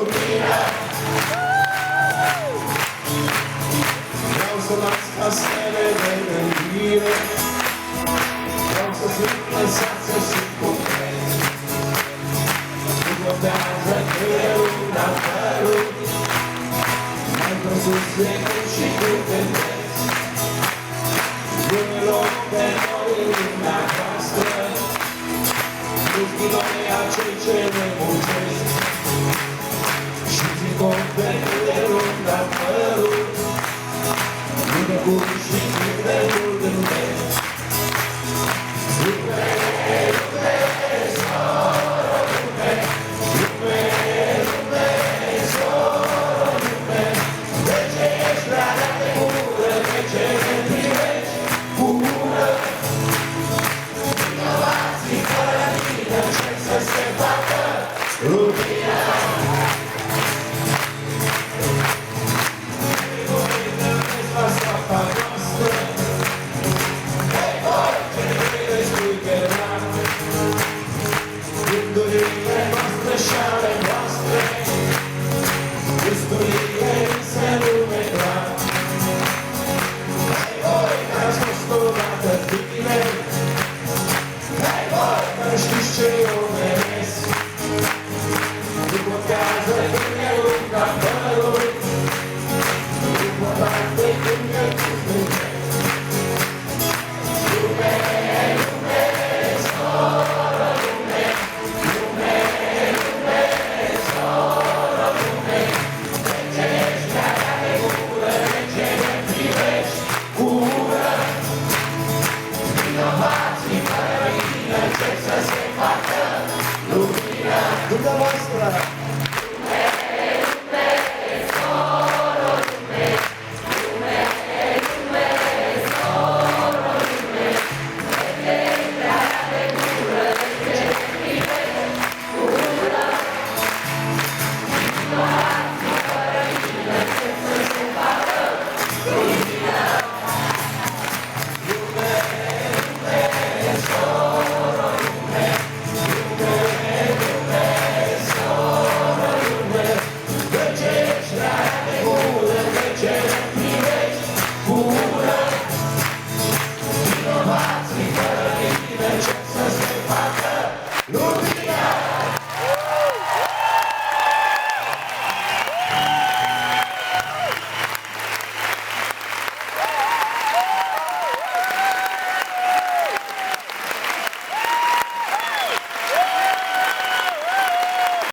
lumina. Vreau să las casele de gândire, vreau să fiu lăsat să simt complet. Nu contează greu la părul, mai văzut secul și câte vezi. E loc de noi în lumea voastră, nu-ți noi acei ce ne muncesc. Și zic o pe câte lung la părul, nu de guri și